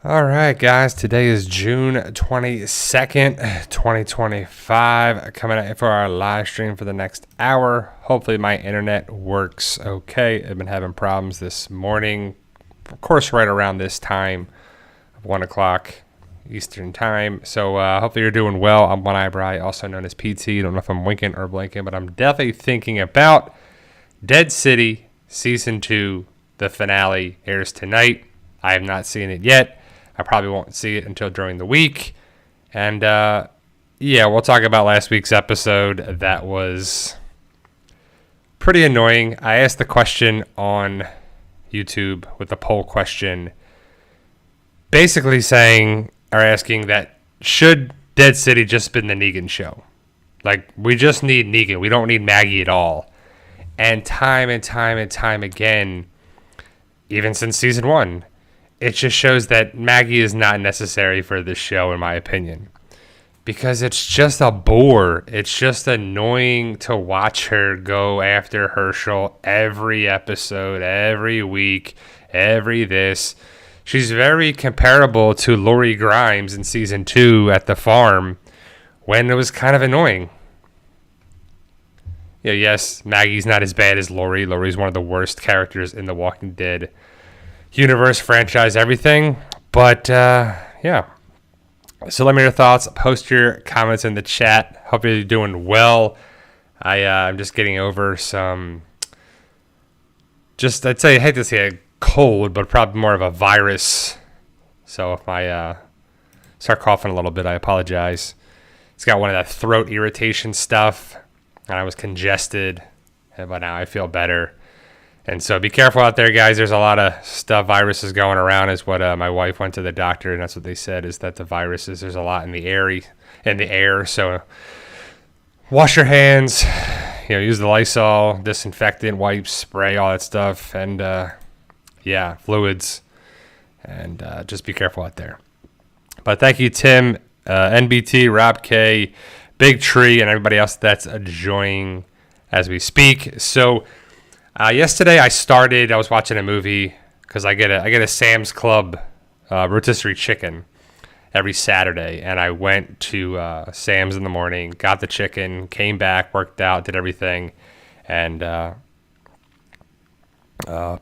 All right, guys. Today is June 22nd, 2025. Coming out for our live stream for the next hour. Hopefully my internet works okay. I've been having problems this morning. Of course, right around this time, 1 o'clock Eastern time. So hopefully you're doing well. I'm One Eyebrow, also known as PT. Don't know if I'm winking or blinking, but I'm definitely thinking about Dead City Season 2. The finale airs tonight. I have not seen it yet. I probably won't see it until during the week. And, we'll talk about last week's episode. That was pretty annoying. I asked the question on YouTube with a poll question, basically asking that should Dead City just been the Negan show? Like, we just need Negan. We don't need Maggie at all. And time again, even since season 1, it just shows that Maggie is not necessary for this show, in my opinion. Because it's just a bore. It's just annoying to watch her go after Herschel every episode, every week, every this. She's very comparable to Lori Grimes in season 2 at the farm, when it was kind of annoying. Yeah, yes, Maggie's not as bad as Lori. Lori's one of the worst characters in The Walking Dead universe, franchise, everything. But, yeah. So let me know your thoughts. Post your comments in the chat. Hope you're doing well. I'm just getting over some, I'd say, I hate to say a cold, but probably more of a virus. So if I start coughing a little bit, I apologize. It's got one of that throat irritation stuff, and I was congested, but now I feel better. And so be careful out there, guys. There's a lot of stuff, viruses going around, is what my wife went to the doctor, and that's what they said, is that the viruses, there's a lot in the air. So wash your hands, use the Lysol, disinfectant, wipes, spray, all that stuff, and fluids, and just be careful out there. But thank you, Tim, NBT, Rob K, Big Tree, and everybody else that's joining as we speak. So yesterday I was watching a movie because I get a Sam's Club rotisserie chicken every Saturday, and I went to Sam's in the morning, got the chicken, came back, worked out, did everything, and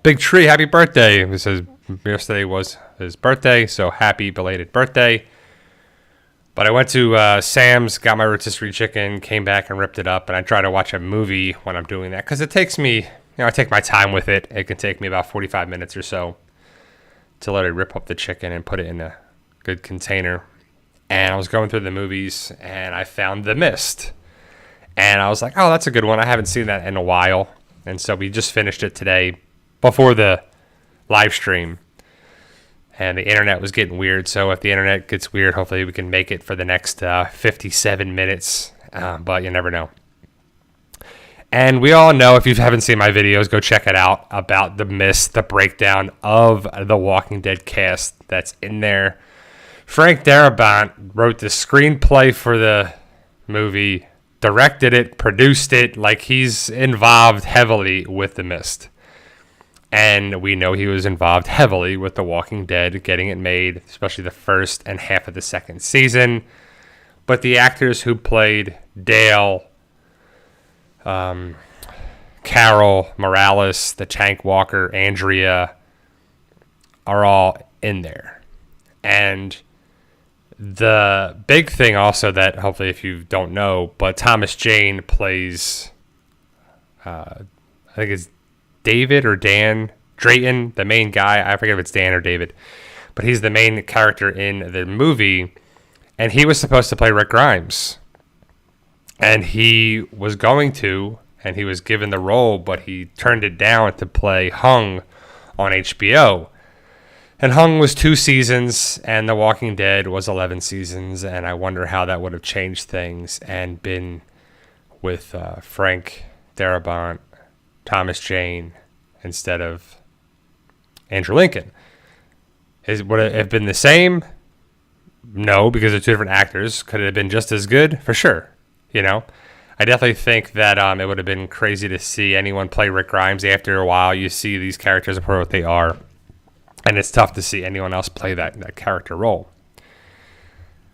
Big Tree, happy birthday. It says yesterday was his birthday, so happy belated birthday. But I went to Sam's, got my rotisserie chicken, came back and ripped it up, and I try to watch a movie when I'm doing that because it takes me, I take my time with it. It can take me about 45 minutes or so to let it rip up the chicken and put it in a good container. And I was going through the movies, and I found The Mist. And I was like, oh, that's a good one. I haven't seen that in a while. And so we just finished it today before the live stream. And the internet was getting weird, so if the internet gets weird, hopefully we can make it for the next 57 minutes, but you never know. And we all know, if you haven't seen my videos, go check it out, about The Mist, the breakdown of the Walking Dead cast that's in there. Frank Darabont wrote the screenplay for the movie, directed it, produced it, like he's involved heavily with The Mist. And we know he was involved heavily with The Walking Dead, getting it made, especially the first and half of the second season. But the actors who played Dale, Carol, Morales, the Tank Walker, Andrea, are all in there. And the big thing also that, hopefully if you don't know, but Thomas Jane plays, I think it's David or Dan Drayton, the main guy. I forget if it's Dan or David, but he's the main character in the movie, and he was supposed to play Rick Grimes, and he was going to, and he was given the role, but he turned it down to play Hung on HBO. And Hung was 2 seasons, and The Walking Dead was 11 seasons, and I wonder how that would have changed things and been with Frank Darabont, Thomas Jane, instead of Andrew Lincoln. Would it have been the same? No, because they're 2 different actors. Could it have been just as good? For sure. I definitely think that it would have been crazy to see anyone play Rick Grimes. After a while, you see these characters for what they are. And it's tough to see anyone else play that character role.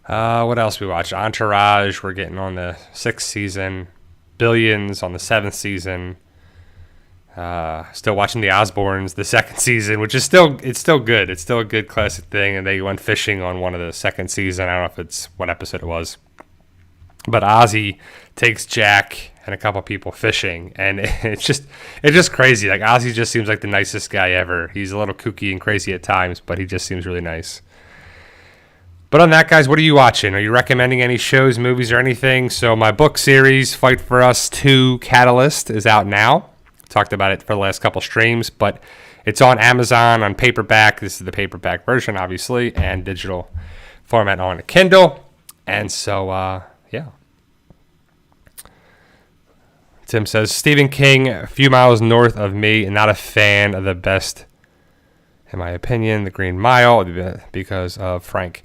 What else we watched? Entourage, we're getting on the 6th season. Billions on the 7th season. Still watching the Osbournes, the 2nd season, which is still good. It's still a good classic thing. And they went fishing on one of the 2nd season. I don't know if it's what episode it was. But Ozzy takes Jack and a couple people fishing, and it's just crazy. Like, Ozzy just seems like the nicest guy ever. He's a little kooky and crazy at times, but he just seems really nice. But on that, guys, what are you watching? Are you recommending any shows, movies, or anything? So my book series, Fight for Us 2 Catalyst, is out now. Talked about it for the last couple streams, but it's on Amazon on paperback. This is the paperback version, obviously, and digital format on a Kindle. And so, yeah. Tim says, Stephen King, a few miles north of me, and not a fan of the best, in my opinion, The Green Mile, because of Frank.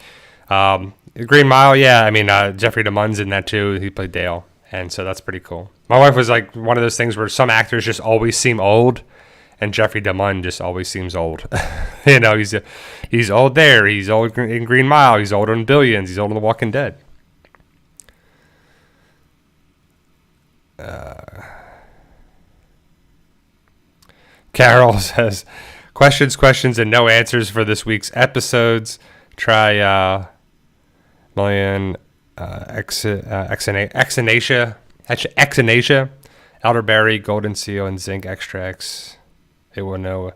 Green Mile, yeah, I mean, Jeffrey DeMunn's in that too. He played Dale, and so that's pretty cool. My wife was like, one of those things where some actors just always seem old, and Jeffrey DeMunn just always seems old. You know, he's old there, he's old in Green Mile, he's old in Billions, he's old in The Walking Dead. Carol says, questions, and no answers for this week's episodes. Try Million Echinacea, elderberry, golden seal, and zinc extracts. It will know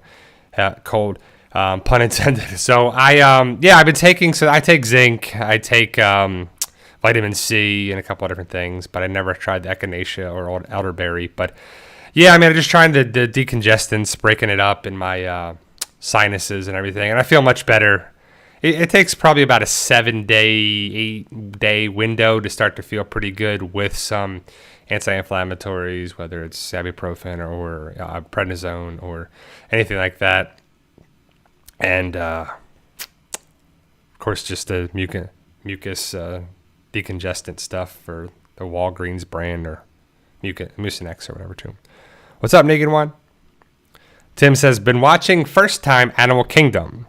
cold, pun intended. So I've been taking. So I take zinc. I take vitamin C and a couple of different things, but I never tried the echinacea or elderberry. But yeah, I mean, I'm just trying the decongestants, breaking it up in my sinuses and everything, and I feel much better. It takes probably about a 7-day, 8-day window to start to feel pretty good with some anti-inflammatories, whether it's ibuprofen or prednisone or anything like that. And, of course, just the mucus decongestant stuff for the Walgreens brand or Mucinex or whatever, too. What's up, Negan One? Tim says, been watching first time Animal Kingdom.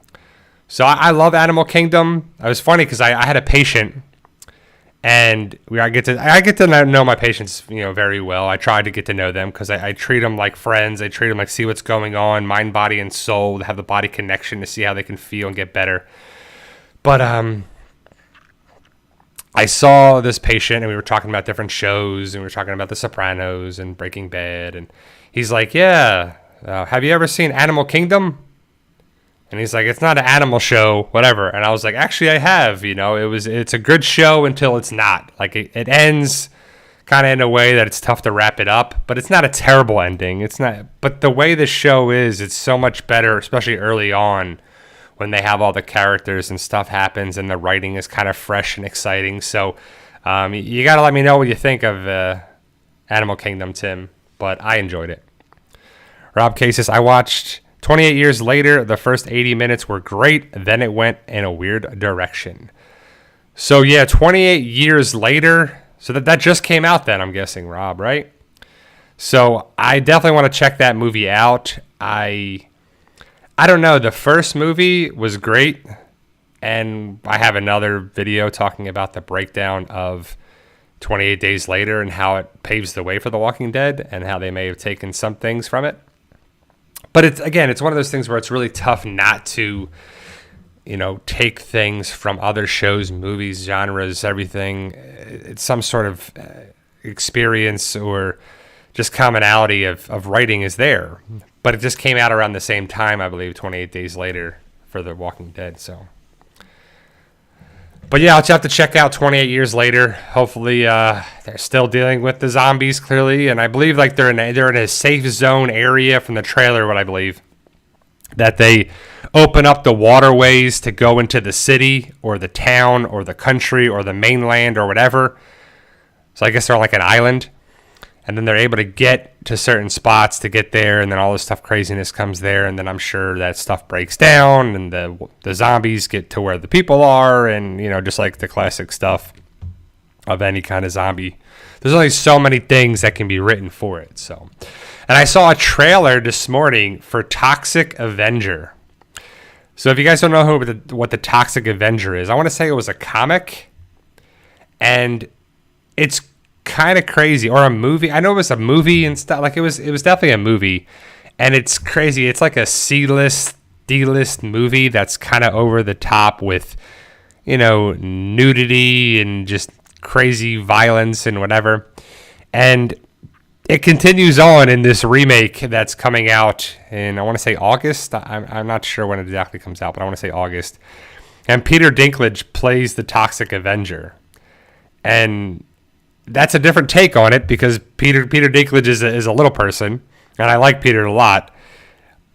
So I love Animal Kingdom. It was funny because I had a patient, and I get to know my patients, very well. I try to get to know them because I treat them like friends. I treat them like see what's going on, mind, body, and soul, to have the body connection to see how they can feel and get better. But I saw this patient, and we were talking about different shows, and we were talking about The Sopranos and Breaking Bad, and he's like, yeah, have you ever seen Animal Kingdom? And he's like, it's not an animal show, whatever. And I was like, actually, I have. It's a good show until it's not. Like, it ends kind of in a way that it's tough to wrap it up, but it's not a terrible ending. It's not. But the way the show is, it's so much better, especially early on, when they have all the characters and stuff happens, and the writing is kind of fresh and exciting. So you got to let me know what you think of Animal Kingdom, Tim. But I enjoyed it. Rob K says, I watched 28 years later, the first 80 minutes were great, then it went in a weird direction. So yeah, 28 years later, so that just came out then, I'm guessing, Rob, right? So I definitely want to check that movie out. I don't know, the first movie was great, and I have another video talking about the breakdown of 28 Days Later and how it paves the way for The Walking Dead and how they may have taken some things from it. But it's one of those things where it's really tough not to, take things from other shows, movies, genres, everything. It's some sort of experience or just commonality of writing is there. But it just came out around the same time, I believe, 28 Days Later for The Walking Dead. So, but yeah, I'll have to check out 28 years later. Hopefully, they're still dealing with the zombies clearly, and I believe like they're in a safe zone area from the trailer. What I believe that they open up the waterways to go into the city or the town or the country or the mainland or whatever. So I guess they're on like an island, and then they're able to get to certain spots to get there, and then all this stuff craziness comes there, and then I'm sure that stuff breaks down, and the zombies get to where the people are, and just like the classic stuff of any kind of zombie. There's only so many things that can be written for it. So, and I saw a trailer this morning for Toxic Avenger. So if you guys don't know what the Toxic Avenger is, I want to say it was a comic, and it's kind of crazy, or a movie. I know it was a movie and stuff. Like it was definitely a movie, and it's crazy. It's like a C-list, D-list movie that's kind of over the top with, nudity and just crazy violence and whatever. And it continues on in this remake that's coming out in, I want to say August. I'm not sure when it exactly comes out, but I want to say August. And Peter Dinklage plays the Toxic Avenger. And that's a different take on it because Peter Dinklage is a little person, and I like Peter a lot.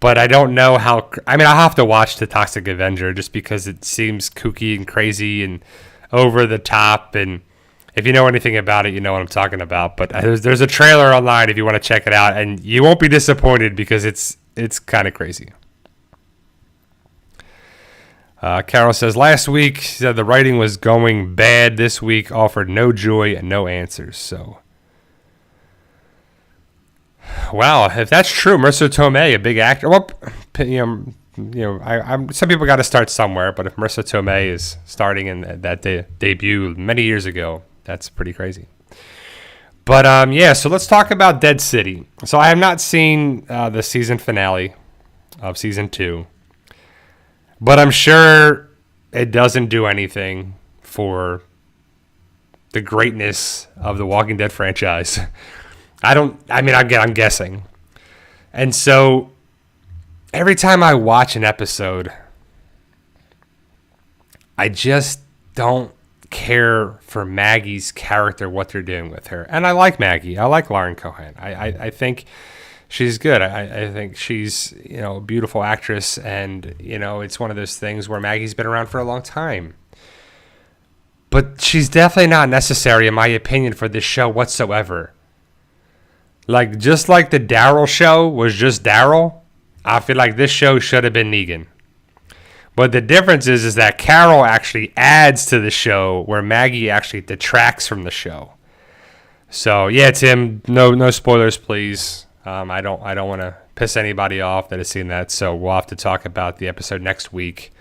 But I don't know how... I mean, I'll have to watch the Toxic Avenger just because it seems kooky and crazy and over the top, and if you know anything about it, you know what I'm talking about. But there's a trailer online if you want to check it out, and you won't be disappointed because it's kind of crazy. Carol says, last week she said the writing was going bad. This week offered no joy and no answers. So, wow, if that's true, Marissa Tomei, a big actor. Well, some people got to start somewhere. But if Marissa Tomei is starting in that debut many years ago, that's pretty crazy. But, so let's talk about Dead City. So I have not seen the season finale of season 2. But I'm sure it doesn't do anything for the greatness of the Walking Dead franchise. I'm guessing. And so every time I watch an episode, I just don't care for Maggie's character, what they're doing with her. And I like Maggie. I like Lauren Cohan. I think she's good. I think she's, a beautiful actress. And, it's one of those things where Maggie's been around for a long time. But she's definitely not necessary, in my opinion, for this show whatsoever. Like, just like the Daryl show was just Daryl, I feel like this show should have been Negan. But the difference is that Carol actually adds to the show where Maggie actually detracts from the show. So, yeah, Tim, no spoilers, please. I don't want to piss anybody off that has seen that, so we'll have to talk about the episode next week.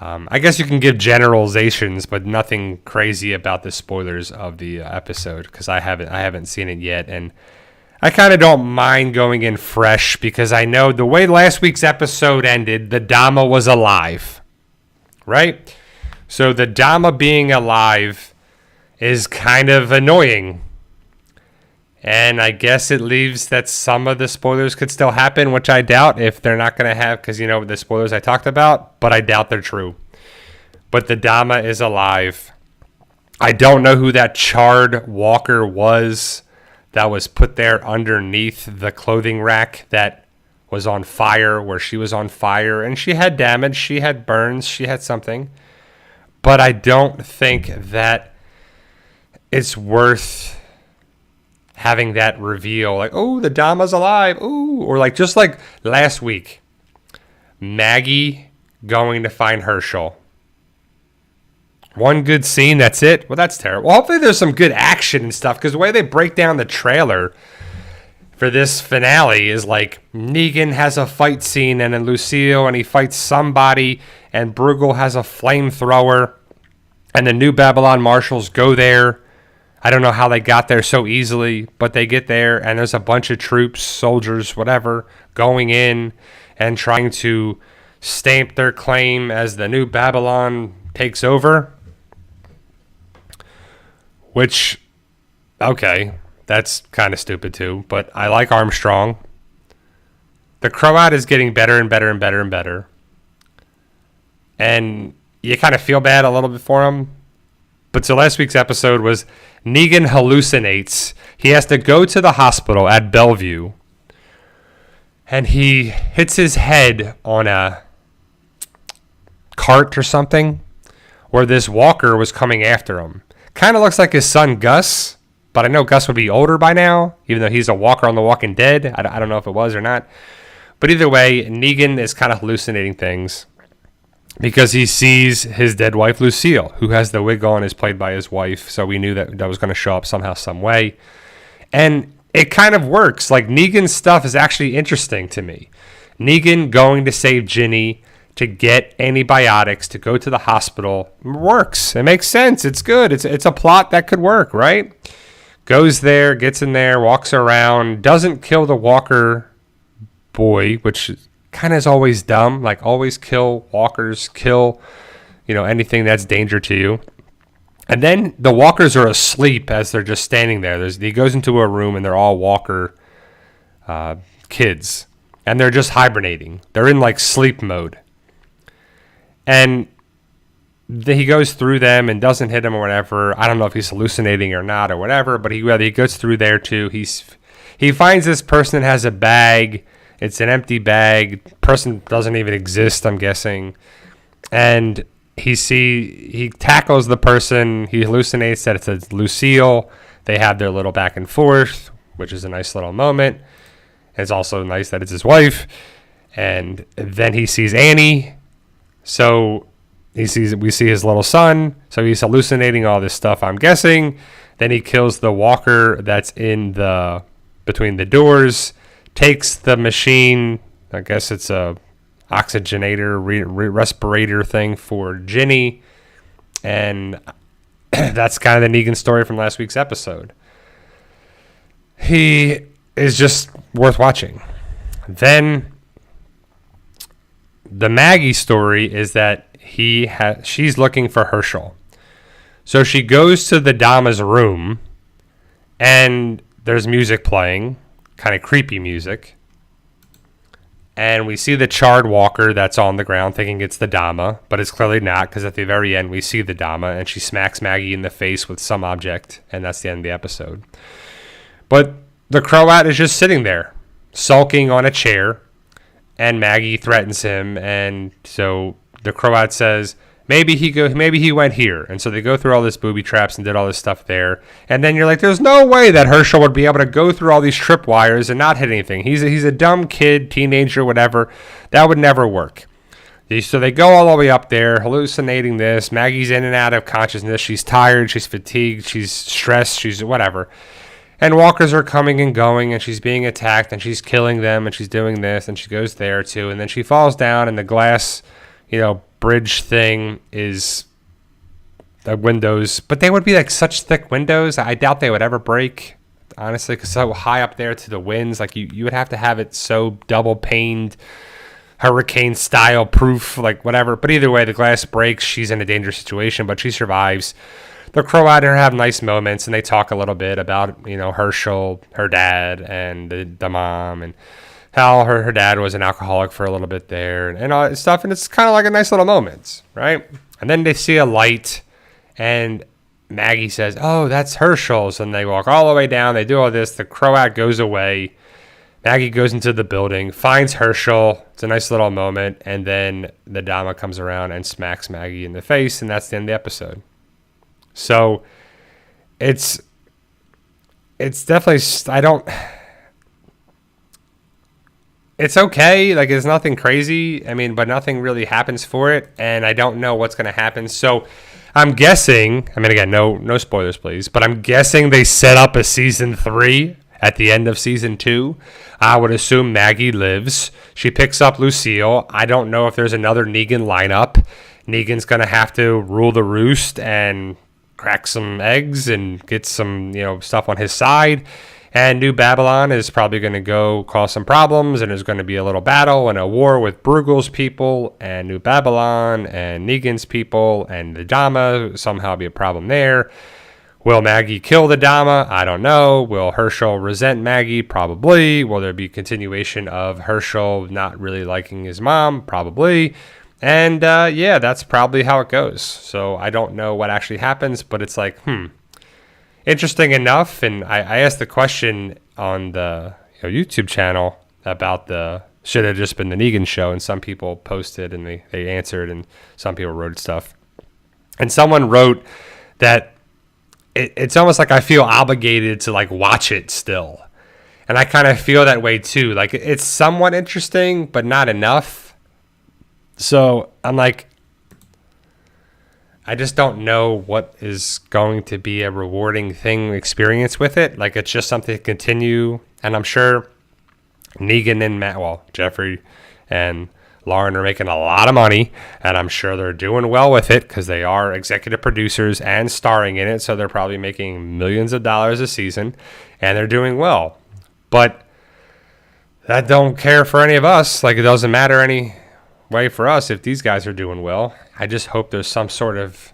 I guess you can give generalizations, but nothing crazy about the spoilers of the episode because I haven't seen it yet, and I kind of don't mind going in fresh because I know the way last week's episode ended, the Dama was alive, right? So the Dama being alive is kind of annoying. And I guess it leaves that some of the spoilers could still happen, which I doubt if they're not going to have, because the spoilers I talked about, but I doubt they're true. But the Dama is alive. I don't know who that charred walker was that was put there underneath the clothing rack that was on fire, where she was on fire, and she had damage, she had burns, she had something. But I don't think that it's worth having that reveal, like, oh, the Dama's alive, ooh, or like just like last week, Maggie going to find Herschel. One good scene, that's it. Well, that's terrible. Well, hopefully there's some good action and stuff, because the way they break down the trailer for this finale is like Negan has a fight scene, and then Lucille, and he fights somebody, and Bruegel has a flamethrower, and the New Babylon Marshals go there. I don't know how they got there so easily, but they get there, and there's a bunch of troops, soldiers, whatever, going in and trying to stamp their claim as the New Babylon takes over. Which, okay, that's kind of stupid too, but I like Armstrong. The Croat is getting better and better and better and better. And you kind of feel bad a little bit for him. But so last week's episode was Negan hallucinates. He has to go to the hospital at Bellevue. And he hits his head on a cart or something, where this walker was coming after him. Kind of looks like his son Gus, but I know Gus would be older by now, even though he's a walker on The Walking Dead. I don't know if it was or not. But either way, Negan is kind of hallucinating things because he sees his dead wife, Lucille, who has the wig on, is played by his wife. So we knew that was going to show up somehow, some way. And it kind of works. Like, Negan's stuff is actually interesting to me. Negan going to save Ginny, to get antibiotics to go to the hospital. It works. It makes sense. It's good. It's a plot that could work, right? Goes there, gets in there, walks around, doesn't kill the walker boy, which kind of is always dumb. Like, always kill walkers, kill, anything that's danger to you. And then the walkers are asleep as they're just standing there. He goes into a room and they're all walker kids. And they're just hibernating. They're in like sleep mode. And he goes through them and doesn't hit them or whatever. I don't know if he's hallucinating or not or whatever, but he goes through there too. He finds this person that has a bag. It's an empty bag. Person doesn't even exist, I'm guessing. And he tackles the person. He hallucinates that it's a Lucille. They have their little back and forth, which is a nice little moment. It's also nice that it's his wife. And then he sees Annie. So we see his little son. So he's hallucinating all this stuff, I'm guessing. Then he kills the walker that's in between the doors. Takes the machine. I guess it's a oxygenator, respirator thing for Ginny. And that's kind of the Negan story from last week's episode. He is just worth watching. Then the Maggie story is that she's looking for Herschel. So she goes to the Dama's room and there's music playing, kind of creepy music. And we see the charred walker that's on the ground thinking it's the Dama, but it's clearly not, because at the very end we see the Dama and she smacks Maggie in the face with some object, and that's the end of the episode. But the Croat is just sitting there, sulking on a chair, and Maggie threatens him, and so the Croat says, maybe he went here. And so they go through all this booby traps and did all this stuff there. And then you're like, there's no way that Herschel would be able to go through all these tripwires and not hit anything. He's a dumb kid, teenager, whatever. That would never work. So they go all the way up there, hallucinating this. Maggie's in and out of consciousness. She's tired. She's fatigued. She's stressed. She's whatever. And walkers are coming and going, and she's being attacked, and she's killing them, and she's doing this, and she goes there too. And then she falls down, and the glass, bridge thing is the windows, but they would be like such thick windows. I doubt they would ever break, honestly, because so high up there to the winds, like you would have to have it so double paned, hurricane style proof, like whatever. But either way, the glass breaks. She's in a dangerous situation, but she survives. The Croat and her have nice moments, and they talk a little bit about Herschel, her dad, and the mom, and how her dad was an alcoholic for a little bit there and all that stuff. And it's kind of like a nice little moment, right? And then they see a light and Maggie says, oh, that's Herschel's. And they walk all the way down. They do all this. The Croat goes away. Maggie goes into the building, finds Herschel. It's a nice little moment. And then the Dama comes around and smacks Maggie in the face. And that's the end of the episode. So it's definitely, it's okay. Like, it's nothing crazy. But nothing really happens for it. And I don't know what's going to happen. So I'm guessing, again, no spoilers, please. But I'm guessing they set up a season 3 at the end of season 2. I would assume Maggie lives. She picks up Lucille. I don't know if there's another Negan lineup. Negan's going to have to rule the roost and crack some eggs and get some, stuff on his side. And New Babylon is probably going to go cause some problems, and there's going to be a little battle and a war with Bruegel's people and New Babylon and Negan's people, and the Dama somehow be a problem there. Will Maggie kill the Dama? I don't know. Will Herschel resent Maggie? Probably. Will there be continuation of Herschel not really liking his mom? Probably. And that's probably how it goes. So I don't know what actually happens, but it's like, interesting enough. And I asked the question on the YouTube channel about should have just been the Negan show, and some people posted and they answered, and some people wrote stuff. And someone wrote that it's almost like I feel obligated to like watch it still. And I kind of feel that way too. Like, it's somewhat interesting, but not enough. So I'm like, I just don't know what is going to be a rewarding experience with it. Like, it's just something to continue. And I'm sure Negan and Jeffrey and Lauren are making a lot of money, and I'm sure they're doing well with it because they are executive producers and starring in it, so they're probably making millions of dollars a season, and they're doing well. But that don't care for any of us. Like, it doesn't matter any way for us if these guys are doing well. I just hope there's some sort of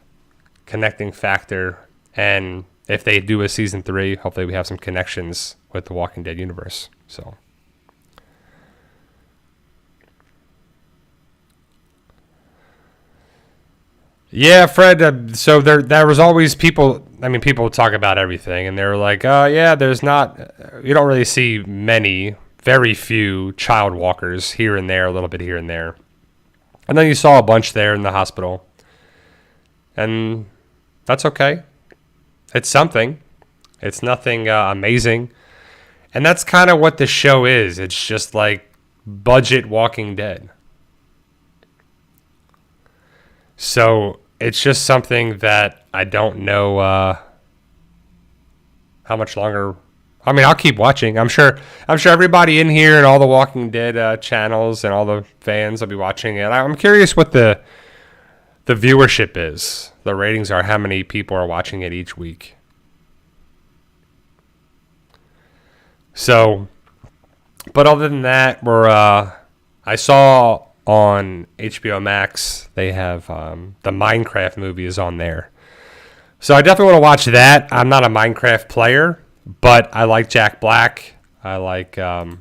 connecting factor, and if they do a season 3, hopefully we have some connections with the Walking Dead universe. So yeah, Fred, so there was always people, I mean, people talk about everything, and they were like, yeah, there's not, you don't really see many, very few child walkers here and there, a little bit here and there. And then you saw a bunch there in the hospital. And that's okay. It's something. It's nothing amazing. And that's kind of what the show is. It's just like budget Walking Dead. So it's just something that I don't know how much longer. I mean, I'll keep watching. I'm sure everybody in here and all the Walking Dead channels and all the fans will be watching it. I'm curious what the viewership is. The ratings are how many people are watching it each week. So, but other than that, I saw on HBO Max, they have the Minecraft movie is on there. So I definitely want to watch that. I'm not a Minecraft player, but I like Jack Black. I like Jason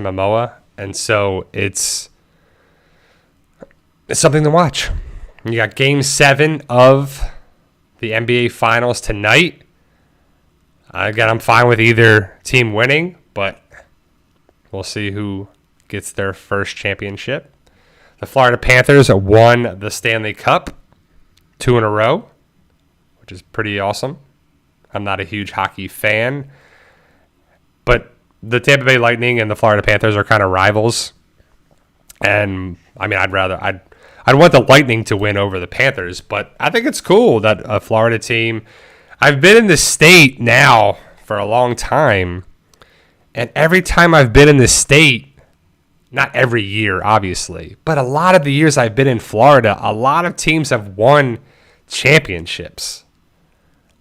Momoa. And so it's something to watch. You got Game 7 of the NBA Finals tonight. Again, I'm fine with either team winning, but we'll see who gets their first championship. The Florida Panthers won the Stanley Cup 2 in a row, which is pretty awesome. I'm not a huge hockey fan, but the Tampa Bay Lightning and the Florida Panthers are kind of rivals. And I mean, I'd want the Lightning to win over the Panthers, but I think it's cool that a Florida team. I've been in the state now for a long time, and every time I've been in the state, not every year, obviously, but a lot of the years I've been in Florida, a lot of teams have won championships.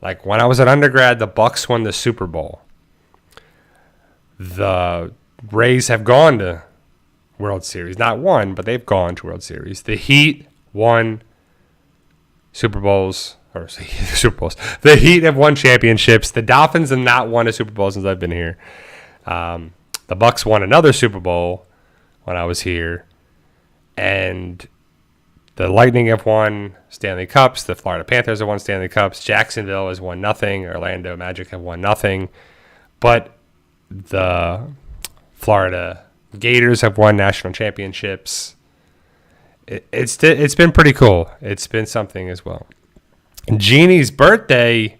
Like when I was an undergrad, the Bucks won the Super Bowl. The Rays have gone to World Series. Not won, but they've gone to World Series. The Heat won Super Bowls. Or Super Bowls. The Heat have won championships. The Dolphins have not won a Super Bowl since I've been here. The Bucks won another Super Bowl when I was here. And the Lightning have won Stanley Cups. The Florida Panthers have won Stanley Cups. Jacksonville has won nothing. Orlando Magic have won nothing. But the Florida Gators have won national championships. It's been pretty cool. It's been something as well. Jeannie's birthday.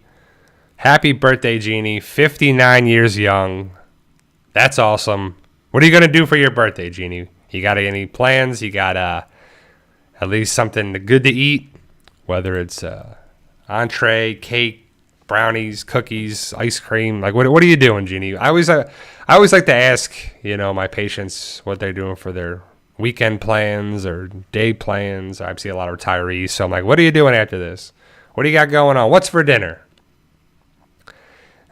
Happy birthday, Jeannie. 59 years young. That's awesome. What are you going to do for your birthday, Jeannie? You got any plans? You got at least something good to eat? Whether it's entree, cake, brownies, cookies, ice cream. Like, what are you doing, Jeannie? I always like to ask, my patients what they're doing for their weekend plans or day plans. I see a lot of retirees. So I'm like, what are you doing after this? What do you got going on? What's for dinner?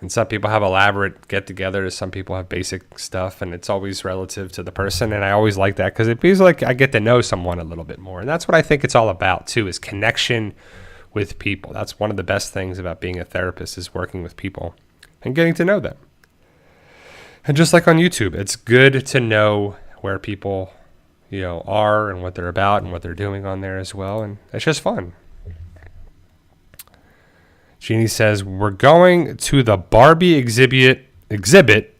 And some people have elaborate get-togethers. Some people have basic stuff, and it's always relative to the person. And I always like that because it feels like I get to know someone a little bit more. And that's what I think it's all about, too, is connection with people. That's one of the best things about being a therapist is working with people and getting to know them. And just like on YouTube, it's good to know where people, are and what they're about and what they're doing on there as well. And it's just fun. Jeannie says, we're going to the Barbie exhibit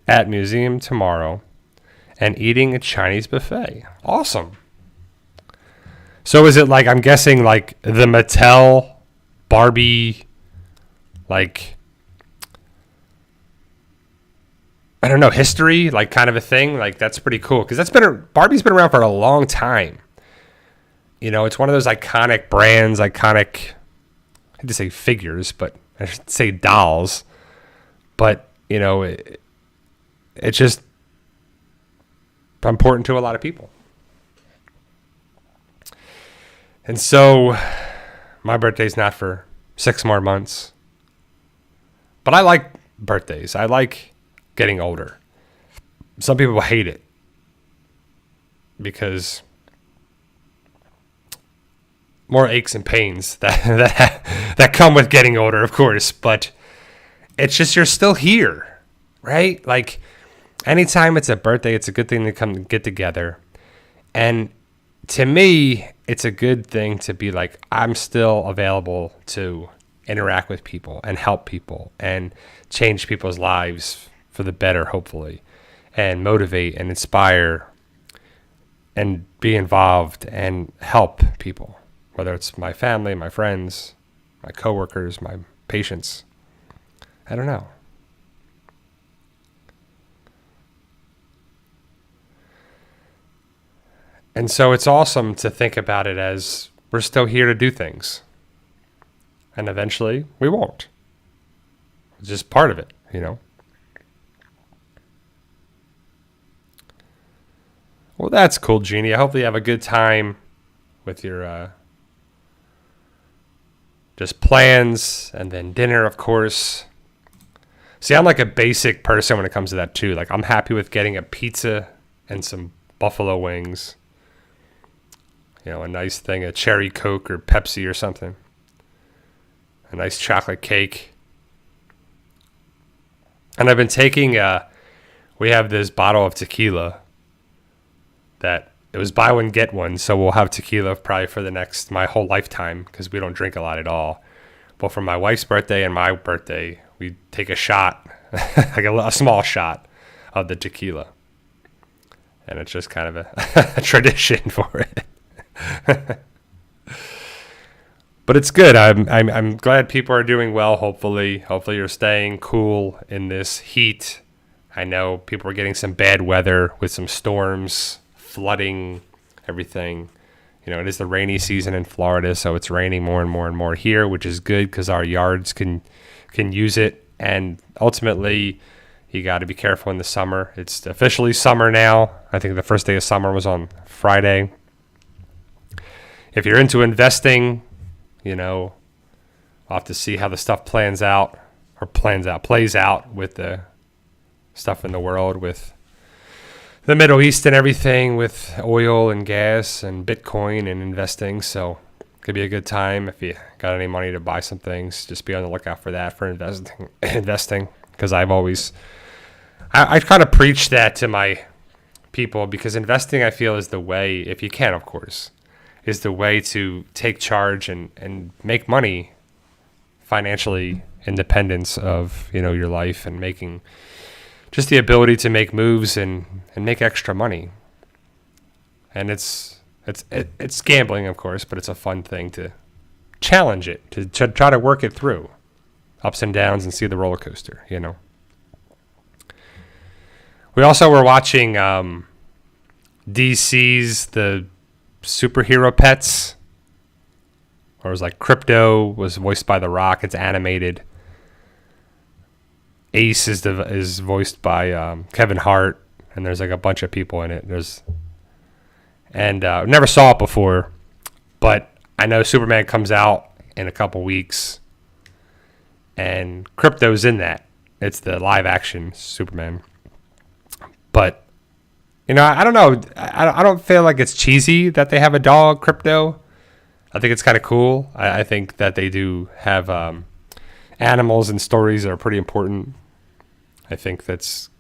at museum tomorrow and eating a Chinese buffet. Awesome. So is it like, I'm guessing like the Mattel Barbie, like, I don't know, history, like kind of a thing? Like that's pretty cool because Barbie's been around for a long time. It's one of those iconic brands, I hate to say figures, but I should say dolls. But, it's just important to a lot of people. And so my birthday's not for 6 more months. But I like birthdays. I like getting older. Some people hate it because more aches and pains that come with getting older, of course. But it's just you're still here, right? Like anytime it's a birthday, it's a good thing to come get together. And to me, it's a good thing to be like, I'm still available to interact with people and help people and change people's lives for the better, hopefully, and motivate and inspire and be involved and help people, whether it's my family, my friends, my coworkers, my patients. I don't know. And so it's awesome to think about it as we're still here to do things. And eventually we won't. It's just part of it, you know? Well, that's cool, Jeannie. I hope you have a good time with your just plans and then dinner, of course. See, I'm like a basic person when it comes to that too. Like I'm happy with getting a pizza and some buffalo wings. You know, a nice thing, a cherry Coke or Pepsi or something. A nice chocolate cake. And I've been taking, we have this bottle of tequila that it was buy one, get one. So we'll have tequila probably for my whole lifetime because we don't drink a lot at all. But for my wife's birthday and my birthday, we take a shot, like a small shot of the tequila. And it's just kind of a tradition for it. But it's good. I'm glad people are doing well. Hopefully you're staying cool in this heat. I know people are getting some bad weather with some storms, flooding, everything. You know, it is the rainy season in Florida, so it's raining more and more and more here, which is good because our yards can use it. And ultimately, you got to be careful in the summer. It's officially summer now. I think the first day of summer was on Friday. If you're into investing, you know, I'll have to see how the stuff plays out with the stuff in the world, with the Middle East and everything, with oil and gas and Bitcoin and investing. So it could be a good time if you got any money to buy some things. Just be on the lookout for that for investing. Because I kind of preach that to my people because investing, I feel, is the way, if you can, of course, is the way to take charge and make money, financially independence of, you know, your life and making just the ability to make moves and make extra money. And it's gambling, of course, but it's a fun thing to challenge it, to try to work it through ups and downs and see the roller coaster, you know. We also were watching DC's The Superhero Pets, or it was like Crypto was voiced by The Rock. It's animated. Ace is voiced by Kevin Hart, and there's like a bunch of people in it. Never saw it before, but I know Superman comes out in a couple weeks, and Crypto's in that. It's the live action Superman. But you know, I don't know. I don't feel like it's cheesy that they have a dog, Crypto. I think it's kind of cool. I think that they do have animals and stories that are pretty important. I think that's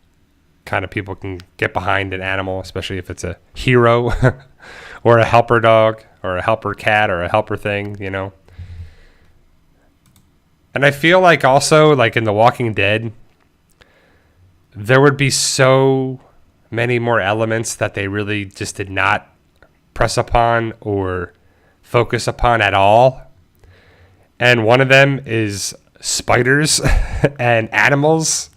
kind of people can get behind an animal, especially if it's a hero or a helper dog or a helper cat or a helper thing, you know. And I feel like also, like in The Walking Dead, there would be so many more elements that they really just did not press upon or focus upon at all. And one of them is spiders and animals.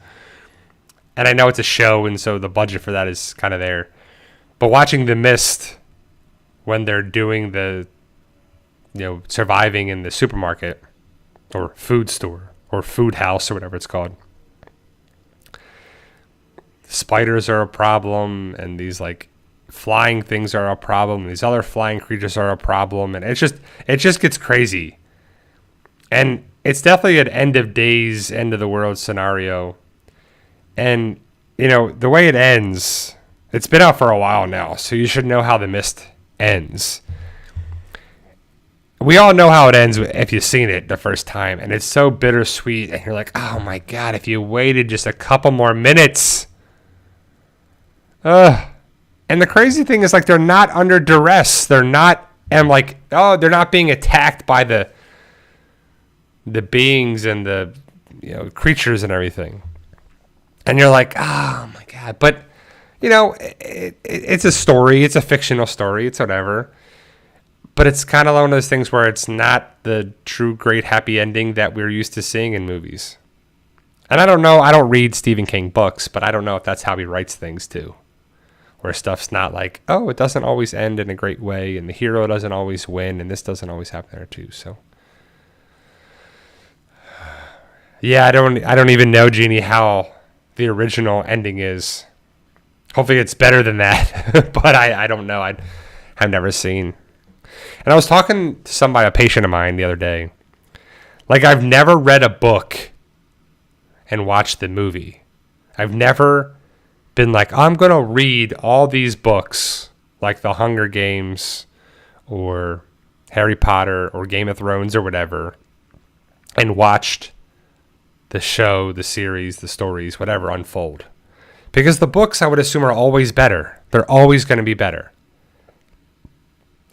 And I know it's a show, and so the budget for that is kind of there. But watching The Mist, when they're doing the, you know, surviving in the supermarket or food store or food house or whatever it's called, spiders are a problem, and these like flying things are a problem. These other flying creatures are a problem. And it just gets crazy. And it's definitely an end of days, end of the world scenario. And, the way it ends, it's been out for a while now, so you should know how The Mist ends. We all know how it ends if you've seen it the first time, and it's so bittersweet, and you're like, oh my God, if you waited just a couple more minutes. And the crazy thing is, like, they're not under duress. They're not, they're not being attacked by the beings and the creatures and everything. And you're like, oh my God. But, it's a story. It's a fictional story. It's whatever. But it's kind of one of those things where it's not the true great happy ending that we're used to seeing in movies. And I don't know. I don't read Stephen King books, but I don't know if that's how he writes things too. Where stuff's not like, oh, it doesn't always end in a great way, and the hero doesn't always win, and this doesn't always happen there too. So, yeah, I don't even know, Jeannie, how the original ending is. Hopefully it's better than that, but I don't know. I've never seen. And I was talking to somebody, a patient of mine, the other day. Like, I've never read a book and watched the movie. I've never been like, I'm going to read all these books, like The Hunger Games or Harry Potter or Game of Thrones or whatever, and watched the show, the series, the stories, whatever, unfold. Because the books, I would assume, are always better. They're always going to be better.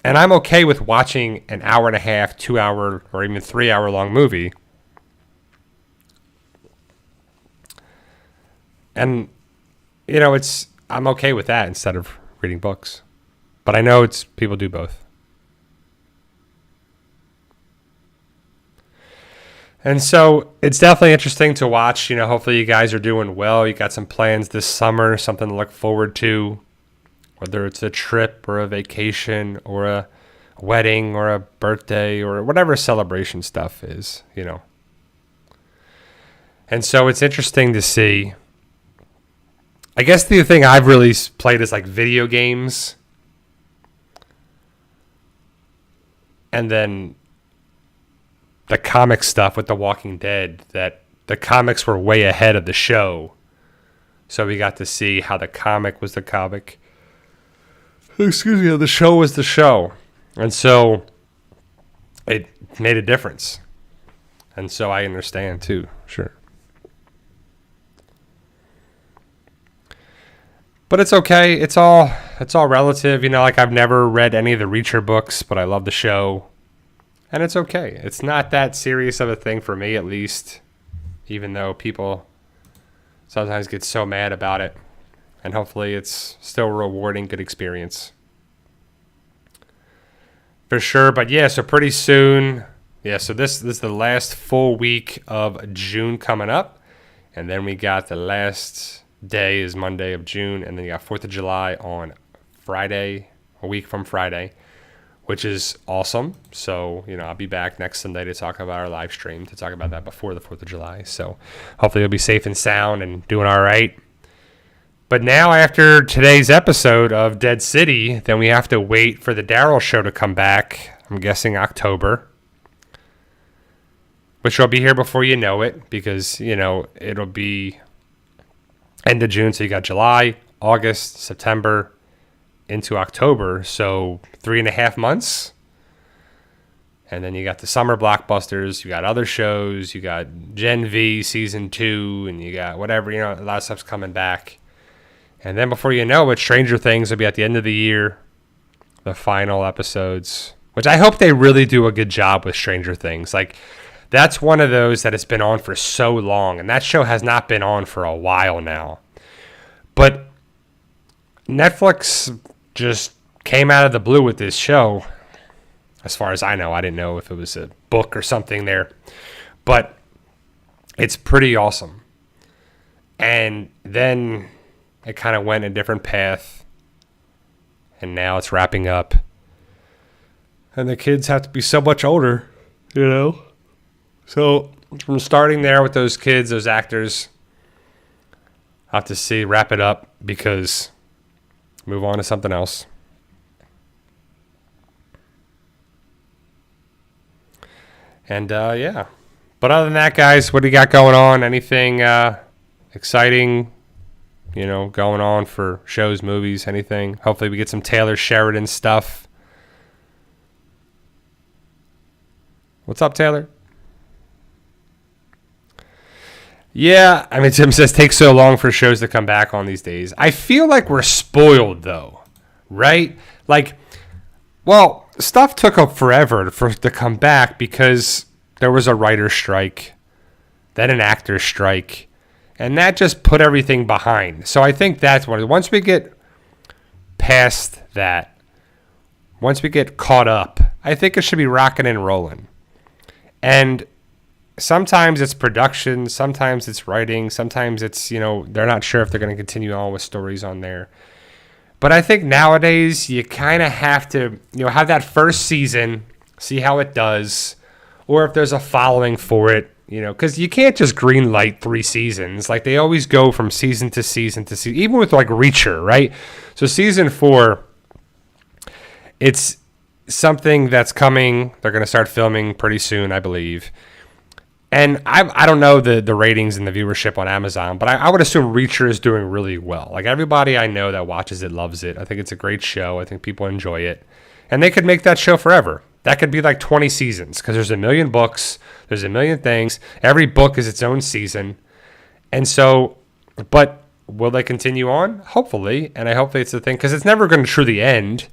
And I'm okay with watching an hour and a half, 2 hour, or even 3 hour long movie. And, I'm okay with that instead of reading books. But I know people do both. And so it's definitely interesting to watch. Hopefully you guys are doing well. You got some plans this summer, something to look forward to, whether it's a trip or a vacation or a wedding or a birthday or whatever celebration stuff is, And so it's interesting to see. I guess the thing I've really played is like video games. And then the comic stuff with The Walking Dead, that the comics were way ahead of the show. So we got to see how the comic was the comic. Excuse me, the show was the show. And so it made a difference. And so I understand too, sure. But it's okay. It's all relative. Like I've never read any of the Reacher books, but I love the show. And it's okay. It's not that serious of a thing for me, at least, even though people sometimes get so mad about it. And hopefully it's still a rewarding, good experience. For sure. But yeah, so pretty soon. Yeah, so this is the last full week of June coming up. And then we got the last day is Monday of June. And then you got 4th of July on Friday, a week from Friday, which is awesome. So, I'll be back next Sunday to talk about our live stream, to talk about that before the 4th of July. So hopefully you'll be safe and sound and doing all right. But now after today's episode of Dead City, then we have to wait for the Daryl show to come back. I'm guessing October, which will be here before you know it, because, it'll be end of June. So you got July, August, September, into October, so 3.5 months. And then you got the summer blockbusters, you got other shows, you got Gen V season 2, and you got whatever, a lot of stuff's coming back. And then before you know it, Stranger Things will be at the end of the year, the final episodes, which I hope they really do a good job with Stranger Things. Like, that's one of those that has been on for so long, and that show has not been on for a while now. But Netflix just came out of the blue with this show. As far as I know, I didn't know if it was a book or something there, but it's pretty awesome. And then it kind of went a different path, and now it's wrapping up. And the kids have to be so much older, So from starting there with those kids, those actors, I'll have to wrap it up, because Move on to something else. And yeah. But other than that, guys, what do you got going on? Anything exciting, going on for shows, movies, anything? Hopefully we get some Taylor Sheridan stuff. What's up, Taylor? Yeah, I mean, Tim says takes so long for shows to come back on these days. I feel like we're spoiled, though, right? Like, well, stuff took up forever to come back because there was a writer's strike, then an actor's strike, and that just put everything behind. So I think that's what, once we get past that, once we get caught up, I think it should be rocking and rolling. And sometimes it's production, sometimes it's writing, sometimes it's, they're not sure if they're going to continue on with stories on there. But I think nowadays you kind of have to, have that first season, see how it does, or if there's a following for it, because you can't just green light 3 seasons. Like, they always go from season to season to season, even with like Reacher, right? So season 4, it's something that's coming. They're going to start filming pretty soon, I believe. And I don't know the ratings and the viewership on Amazon, but I would assume Reacher is doing really well. Like, everybody I know that watches it loves it. I think it's a great show. I think people enjoy it. And they could make that show forever. That could be like 20 seasons because there's a million books. There's a million things. Every book is its own season. And so, but will they continue on? Hopefully. And I hope it's the thing because it's never going to truly end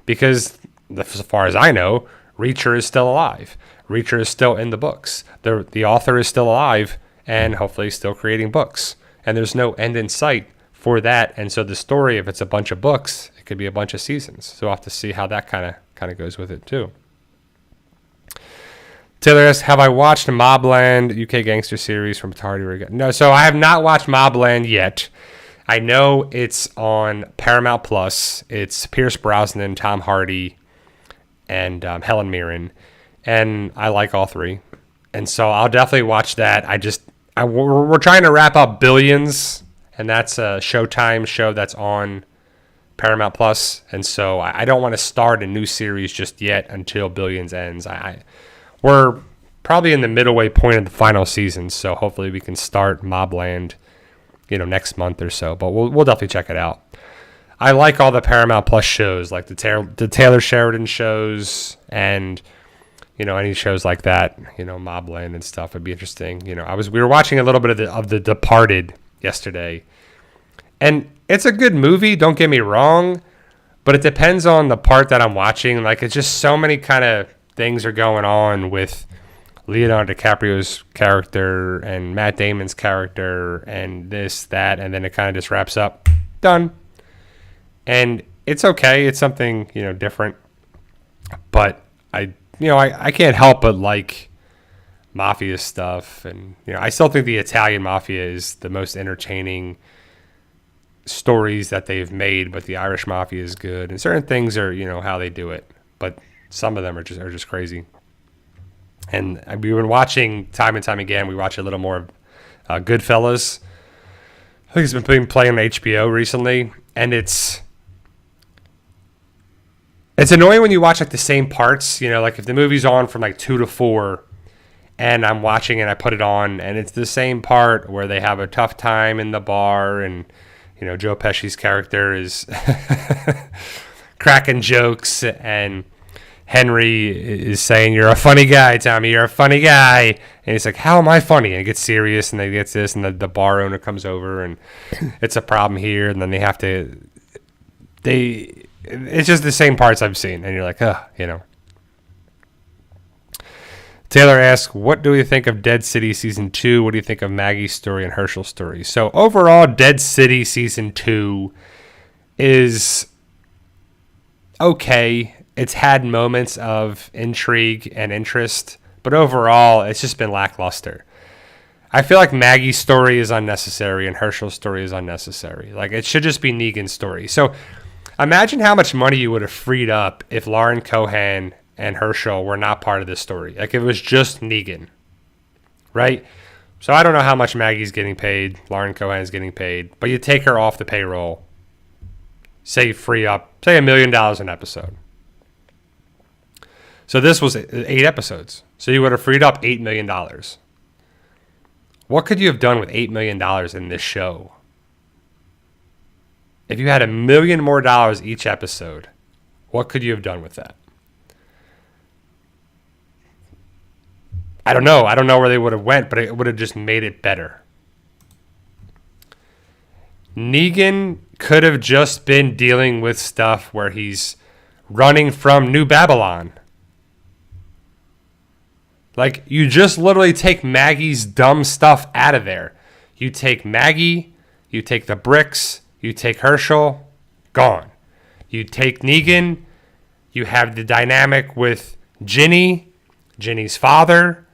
because, as far as I know, Reacher is still alive. Reacher is still in the books. The author is still alive and hopefully still creating books. And there's no end in sight for that. And so the story, if it's a bunch of books, it could be a bunch of seasons. So we'll have to see how that kind of goes with it too. Taylor asks, have I watched Mobland, UK gangster series from Atari? No, so I have not watched Mobland yet. I know it's on Paramount Plus. It's Pierce Brosnan, Tom Hardy, and Helen Mirren. And I like all 3. And so I'll definitely watch that. We're trying to wrap up Billions, and that's a Showtime show that's on Paramount Plus. And so I don't want to start a new series just yet until Billions ends. We're probably in the middle point of the final season, so hopefully we can start Mobland, next month or so. But we'll definitely check it out. I like all the Paramount Plus shows, like the Taylor Sheridan shows, and any shows like that, Mobland and stuff would be interesting. We were watching a little bit of the Departed yesterday, and it's a good movie. Don't get me wrong, but it depends on the part that I'm watching. Like, it's just so many kind of things are going on with Leonardo DiCaprio's character and Matt Damon's character and this, that, and then it kind of just wraps up. Done. And it's okay. It's something, different. But I can't help but like mafia stuff. And, I still think the Italian mafia is the most entertaining stories that they've made, but the Irish mafia is good. And certain things are, how they do it. But some of them are just crazy. And we've been watching time and time again. We watch a little more of Goodfellas. I think it's been playing on HBO recently, and it's annoying when you watch like the same parts. Like if the movie's on from like 2 to 4, and I'm watching and I put it on, and it's the same part where they have a tough time in the bar, and Joe Pesci's character is cracking jokes, and Henry is saying, "You're a funny guy, Tommy. You're a funny guy." And he's like, "How am I funny?" And it gets serious, and then gets this, and the bar owner comes over, and it's a problem here, and then they have to. It's just the same parts I've seen, and you're like, Taylor asks, "What do we think of Dead City Season 2? What do you think of Maggie's story and Herschel's story?" So overall, Dead City Season 2 is okay. It's had moments of intrigue and interest, but overall, it's just been lackluster. I feel like Maggie's story is unnecessary and Herschel's story is unnecessary. Like, it should just be Negan's story. So imagine how much money you would have freed up if Lauren Cohan and Herschel were not part of this story. Like, it was just Negan, right? So I don't know how much Maggie's getting paid, Lauren Cohan's getting paid, but you take her off the payroll. say you free up, say $1 million an episode. So this was 8 episodes. So you would have freed up $8 million. What could you have done with $8 million in this show? If you had $1 million more each episode, what could you have done with that? I don't know. I don't know where they would have went, but it would have just made it better. Negan could have just been dealing with stuff where he's running from New Babylon. Like, you just literally take Maggie's dumb stuff out of there. You take Maggie, you take the bricks, you take Herschel, gone. You take Negan, you have the dynamic with Ginny's father,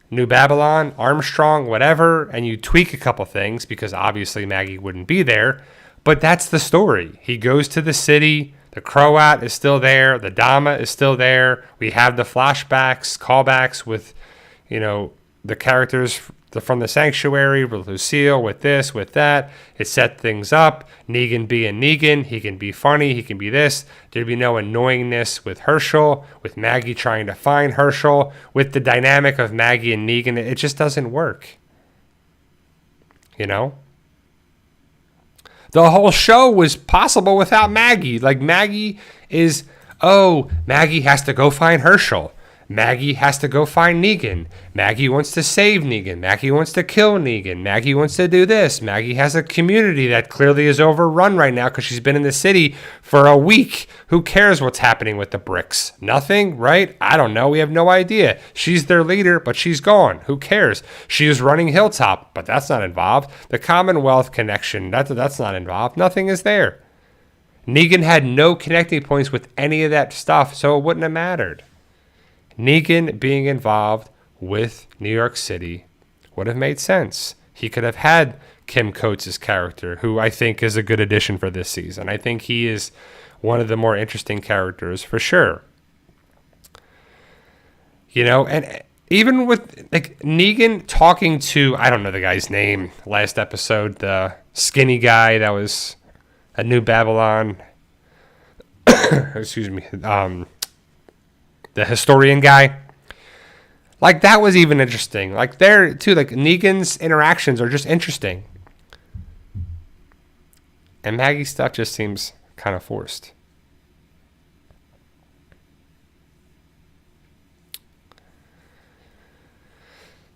New Babylon, Armstrong, whatever, and you tweak a couple things because obviously Maggie wouldn't be there. But that's the story. He goes to the city. The Croat is still there. The Dama is still there. We have the flashbacks, callbacks with, the characters from the Sanctuary, with Lucille, with this, with that. It set things up. Negan being Negan. He can be funny. He can be this. There'd be no annoyingness with Herschel, with Maggie trying to find Herschel, with the dynamic of Maggie and Negan. It just doesn't work. The whole show was possible without Maggie. Like, Maggie has to go find Herschel. Maggie has to go find Negan. Maggie wants to save Negan. Maggie wants to kill Negan. Maggie wants to do this. Maggie has a community that clearly is overrun right now because she's been in the city for a week. Who cares what's happening with the bricks? Nothing, right? I don't know. We have no idea. She's their leader, but she's gone. Who cares? She is running Hilltop, but that's not involved. The Commonwealth connection, that's not involved. Nothing is there. Negan had no connecting points with any of that stuff, so it wouldn't have mattered. Negan being involved with New York City would have made sense. He could have had Kim Coates' character, who I think is a good addition for this season. I think he is one of the more interesting characters for sure. And even with Negan talking to, I don't know the guy's name, last episode, the skinny guy that was at New Babylon. Excuse me. The historian guy. That was even interesting. There too, Negan's interactions are just interesting. And Maggie's stuff just seems kind of forced.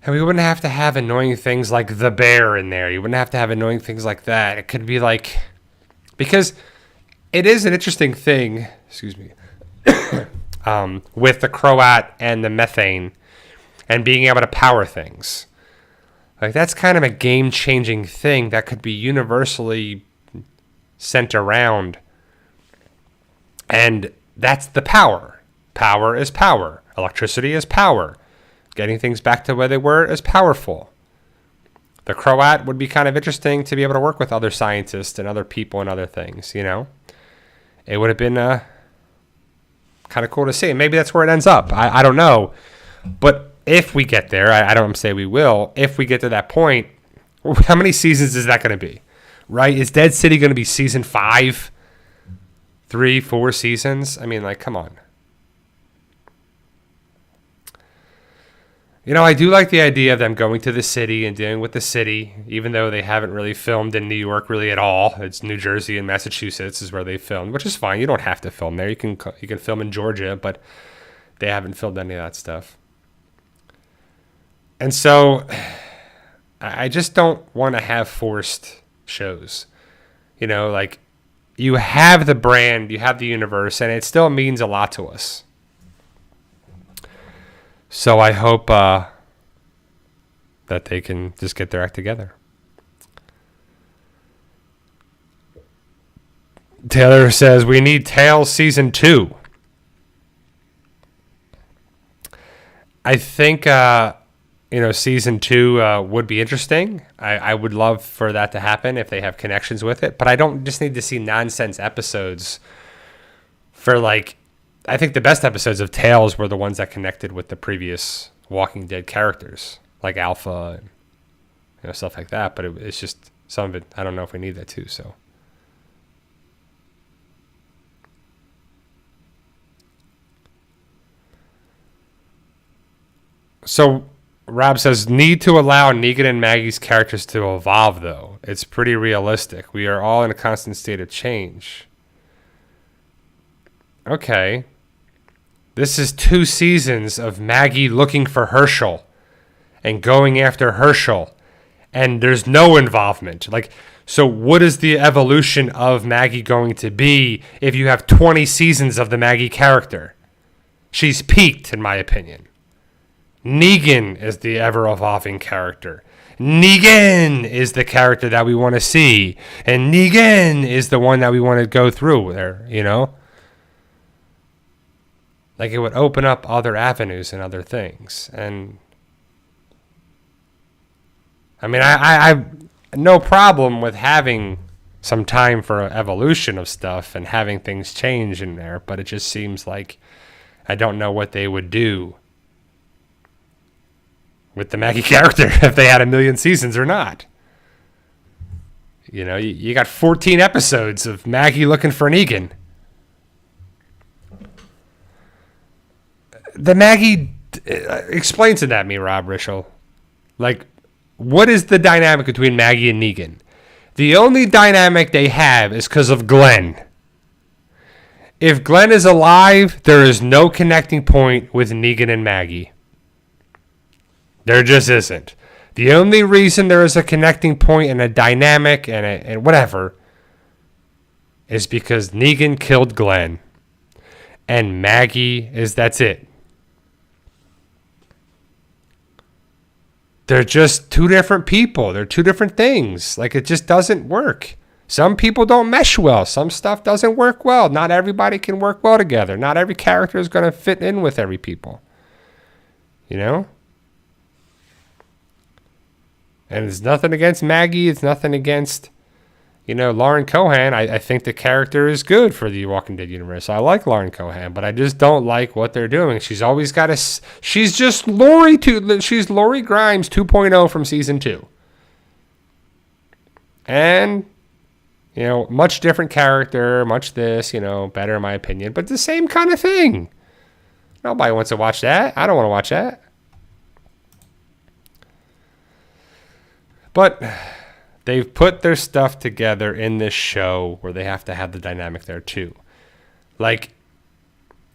And we wouldn't have to have annoying things like the bear in there. You wouldn't have to have annoying things like that. It could be because it is an interesting thing, excuse me, with the Croat and the methane and being able to power things. That's kind of a game-changing thing that could be universally sent around. And that's the power. Power is power. Electricity is power. Getting things back to where they were is powerful. The Croat would be kind of interesting to be able to work with other scientists and other people and other things, It would have been kind of cool to see. Maybe that's where it ends up. I don't know. But if we get there, I don't say we will. If we get to that point, how many seasons is that going to be? Right? Is Dead City going to be season 5? 3, 4 seasons? I mean, come on. I do like the idea of them going to the city and dealing with the city, even though they haven't really filmed in New York really at all. It's New Jersey and Massachusetts is where they filmed, which is fine. You don't have to film there. You can film in Georgia, but they haven't filmed any of that stuff. And so I just don't want to have forced shows. You have the brand, you have the universe, and it still means a lot to us. So I hope that they can just get their act together. Taylor says, we need Tales Season 2. I think, Season 2 would be interesting. I would love for that to happen if they have connections with it. But I don't just need to see nonsense episodes for I think the best episodes of Tales were the ones that connected with the previous Walking Dead characters, like Alpha and stuff like that. But it's just some of it. I don't know if we need that too. So So Rob says, need to allow Negan and Maggie's characters to evolve, though. It's pretty realistic. We are all in a constant state of change. Okay. This is 2 seasons of Maggie looking for Herschel and going after Herschel, and there's no involvement. Like, so what is the evolution of Maggie going to be if you have 20 seasons of the Maggie character? She's peaked, in my opinion. Negan is the ever-evolving character. Negan is the character that we want to see. And Negan is the one that we want to go through there, you know? Like, it would open up other avenues and other things. And, I mean, I have no problem with having some time for evolution of stuff and having things change in there. But it just seems like I don't know what they would do with the Maggie character if they had 1 million seasons or not. You know, you got 14 episodes of Maggie looking for Negan. The Maggie, explain to that me, Rob Rischel. Like, what is the dynamic between Maggie and Negan? The only dynamic they have is because of Glenn. If Glenn is alive, there is no connecting point with Negan and Maggie. There just isn't. The only reason there is a connecting point and a dynamic and whatever is because Negan killed Glenn. And Maggie that's it. They're just 2 different people. They're 2 different things. Like, it just doesn't work. Some people don't mesh well. Some stuff doesn't work well. Not everybody can work well together. Not every character is going to fit in with every people. You know? And it's nothing against Maggie. It's nothing against, you know, Lauren Cohan. I think the character is good for the Walking Dead universe. I like Lauren Cohan, but I just don't like what they're doing. She's always got a... She's just Lori... She's Lori Grimes 2.0 from season 2. And, you know, much different character, much this, you know, better in my opinion, but the same kind of thing. Nobody wants to watch that. I don't want to watch that. But they've put their stuff together in this show where they have to have the dynamic there too. Like,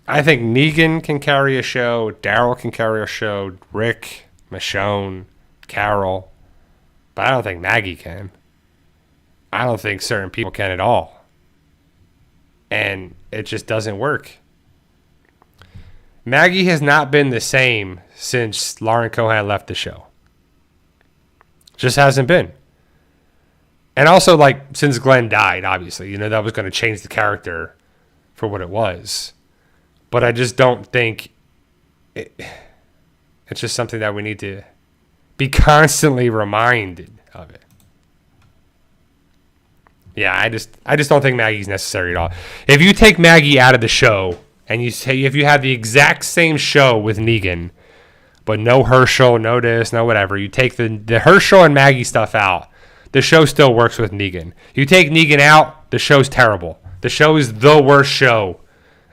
I think Negan can carry a show, Daryl can carry a show, Rick, Michonne, Carol, but I don't think Maggie can. I don't think certain people can at all. And it just doesn't work. Maggie has not been the same since Lauren Cohan left the show. Just hasn't been. And also, like, since Glenn died, obviously, you know, that was going to change the character for what it was. But I just don't think it's just something that we need to be constantly reminded of it. Yeah, I just don't think Maggie's necessary at all. If you take Maggie out of the show and you say, if you have the exact same show with Negan, but no Herschel, no this, no whatever, you take the Herschel and Maggie stuff out, the show still works with Negan. You take Negan out, the show's terrible. The show is the worst show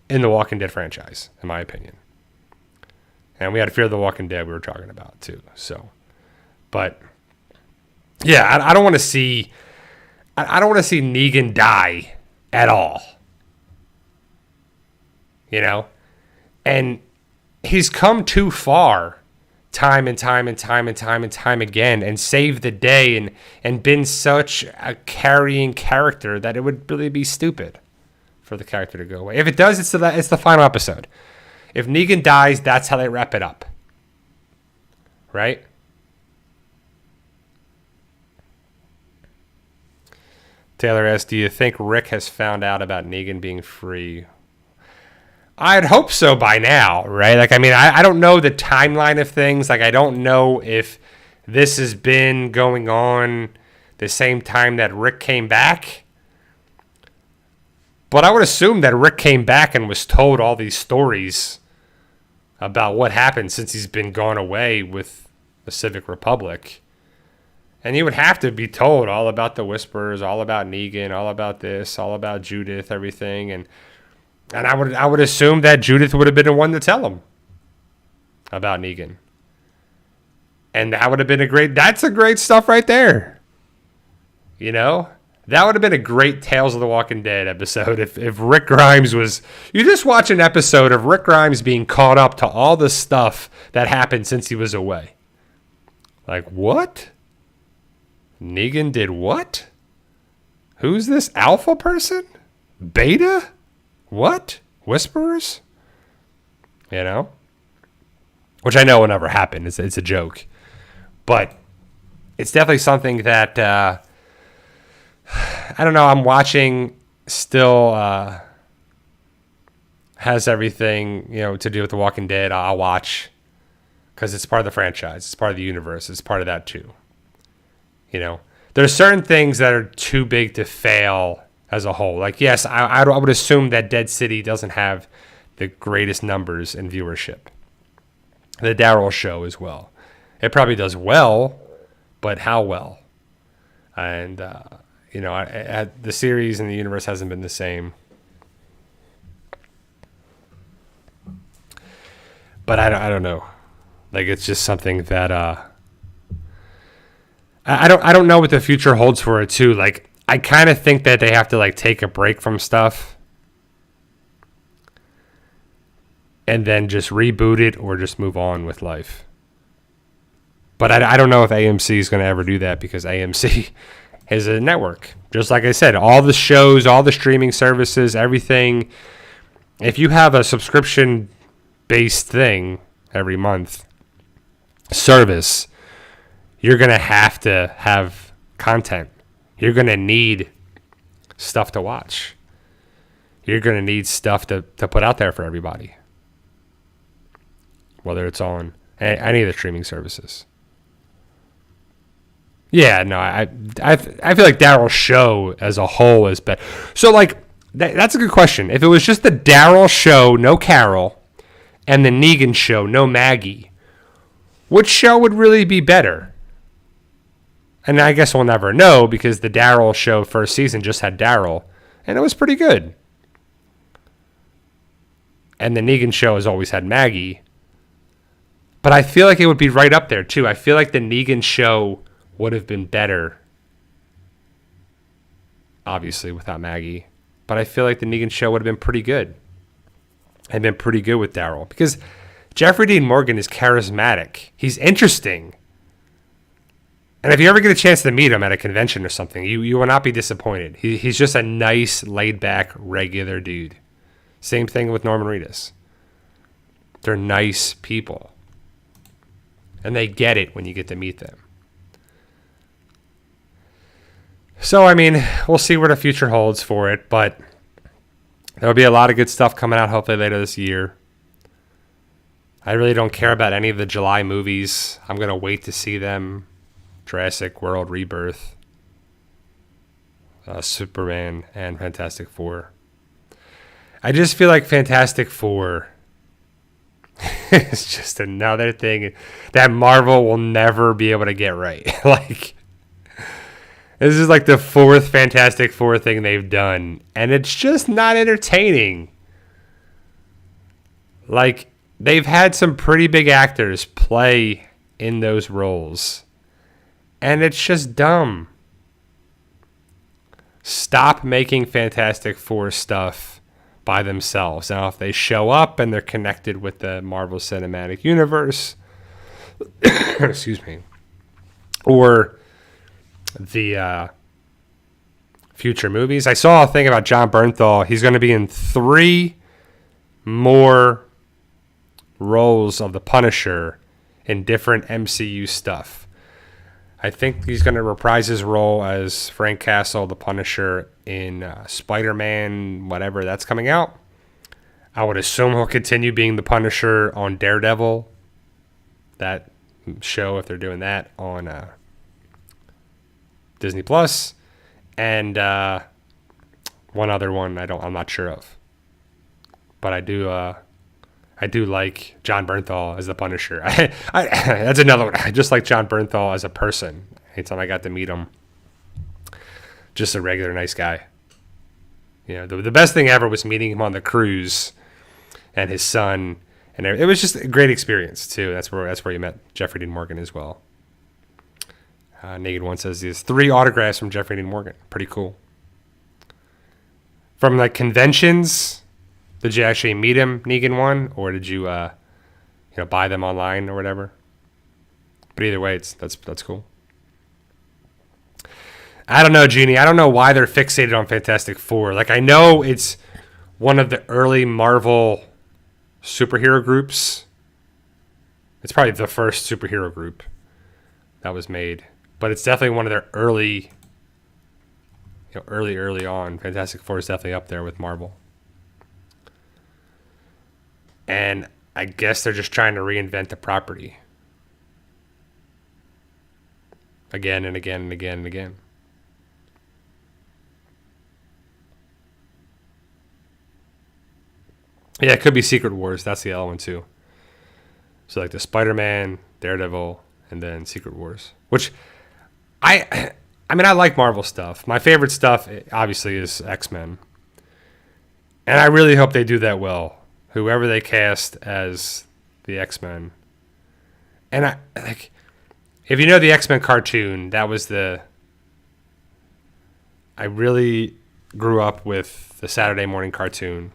in the Walking Dead franchise, in my opinion. And we had Fear the Walking Dead we were talking about too. So, but yeah, I don't want to see Negan die at all. You know? And he's come too far time and time again and saved the day and been such a carrying character that it would really be stupid for the character to go away. If it does, it's the final episode. If Negan dies, that's how they wrap it up. Right? Taylor asks, do you think Rick has found out about Negan being free? I'd hope so by now, right? Like, I mean, I don't know the timeline of things. Like, I don't know if this has been going on the same time that Rick came back. But I would assume that Rick came back and was told all these stories about what happened since he's been gone away with the Civic Republic. And he would have to be told all about the Whisperers, all about Negan, all about this, all about Judith, everything. And I would assume that Judith would have been the one to tell him about Negan. And that would have been that's a great stuff right there. You know? That would have been a great Tales of the Walking Dead episode if Rick Grimes was... You just watch an episode of Rick Grimes being caught up to all the stuff that happened since he was away. Like, what? Negan did what? Who's this alpha person? Beta? What? Whisperers? You know? Which I know will never happen. It's a joke. But it's definitely something that, I don't know, I'm watching still has everything, you know, to do with The Walking Dead. I'll watch because it's part of the franchise. It's part of the universe. It's part of that too. You know, there's certain things that are too big to fail as a whole. Like, yes, I would assume that Dead City doesn't have the greatest numbers in viewership. The Daryl Show as well. It probably does well, but how well? And, you know, the series and the universe hasn't been the same. But I don't know. Like, it's just something that I don't know what the future holds for it too. Like, I kind of think that they have to like take a break from stuff and then just reboot it or just move on with life. But I don't know if AMC is going to ever do that because AMC is a network. Just like I said, all the shows, all the streaming services, everything. If you have a subscription-based thing every month, service, you're going to have content. You're going to need stuff to watch. You're going to need stuff to put out there for everybody. Whether it's on any of the streaming services. Yeah, no, I feel like Daryl's show as a whole is better. So, like, that's a good question. If it was just the Daryl show, no Carol, and the Negan show, no Maggie, which show would really be better? And I guess we'll never know because the Daryl show first season just had Daryl, and it was pretty good. And the Negan show has always had Maggie. But I feel like it would be right up there, too. I feel like the Negan show would have been better, obviously, without Maggie. But I feel like the Negan show would have been pretty good. And been pretty good with Daryl. Because Jeffrey Dean Morgan is charismatic. He's interesting. And if you ever get a chance to meet him at a convention or something, you will not be disappointed. He's just a nice, laid-back, regular dude. Same thing with Norman Reedus. They're nice people. And they get it when you get to meet them. So, I mean, we'll see what the future holds for it, but there'll be a lot of good stuff coming out hopefully later this year. I really don't care about any of the July movies. I'm going to wait to see them. Jurassic World Rebirth, Superman, and Fantastic Four. I just feel like Fantastic Four is just another thing that Marvel will never be able to get right. Like, this is like the fourth Fantastic Four thing they've done, and it's just not entertaining. Like, they've had some pretty big actors play in those roles, and it's just dumb. Stop making Fantastic Four stuff by themselves. Now, if they show up and they're connected with the Marvel Cinematic Universe, excuse me, or the future movies. I saw a thing about John Bernthal. He's going to be in 3 more roles of the Punisher in different MCU stuff. I think he's going to reprise his role as Frank Castle, the Punisher, in Spider-Man, whatever that's coming out. I would assume he'll continue being the Punisher on Daredevil, that show, if they're doing that on Disney Plus, and one other one I'm not sure of, but I do like John Bernthal as the Punisher. That's another one. I just like John Bernthal as a person. Anytime I got to meet him, just a regular nice guy. You know, the best thing ever was meeting him on the cruise and his son, and it was just a great experience too. That's where you met Jeffrey Dean Morgan as well. Naked One says he has 3 autographs from Jeffrey Dean Morgan. Pretty cool. From like conventions, did you actually meet him, Negan One, or did you, buy them online or whatever? But either way, that's cool. I don't know, Jeannie. I don't know why they're fixated on Fantastic Four. Like, I know it's one of the early Marvel superhero groups. It's probably the first superhero group that was made, but it's definitely one of their early on. Fantastic Four is definitely up there with Marvel. And I guess they're just trying to reinvent the property. Again and again and again and again. Yeah, it could be Secret Wars. That's the other one too. So like the Spider-Man, Daredevil, and then Secret Wars. Which I like Marvel stuff. My favorite stuff, obviously, is X-Men. And I really hope they do that well. Whoever they cast as the X-Men. And if you know the X-Men cartoon, that was I really grew up with the Saturday morning cartoon.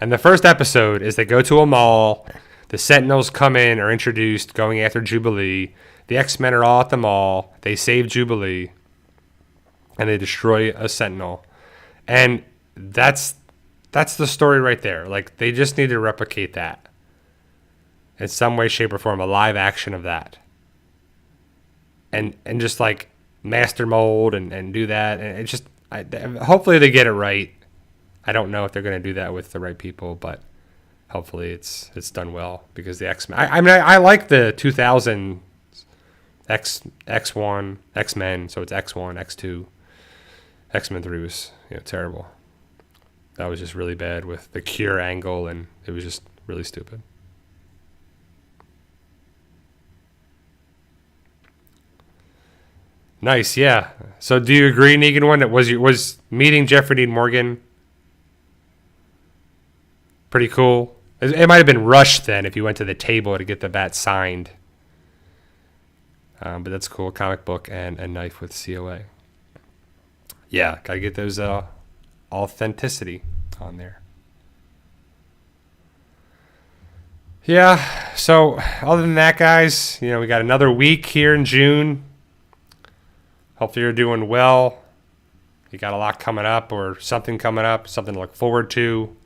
And the first episode is they go to a mall. The Sentinels come in, are introduced, going after Jubilee. The X-Men are all at the mall. They save Jubilee. And they destroy a Sentinel. And that's the story right there. Like, they just need to replicate that. In some way, shape, or form, a live action of that. And just, like, master mold and do that. And it's just, hopefully they get it right. I don't know if they're going to do that with the right people, but hopefully it's done well, because the X-Men. I like the 2000 X1 X-Men, so it's X1, X2. X-Men 3 was terrible. That was just really bad with the Cure angle, and it was just really stupid. Nice, yeah. So do you agree, Negan One, that was meeting Jeffrey Dean Morgan pretty cool? It might have been rushed then if you went to the table to get the bat signed. But that's cool. Comic book and a knife with COA. Yeah, gotta get those authenticity on there. Yeah, so other than that, guys, we got another week here in June. Hopefully you're doing well. You got a lot coming up, or something coming up, something to look forward to.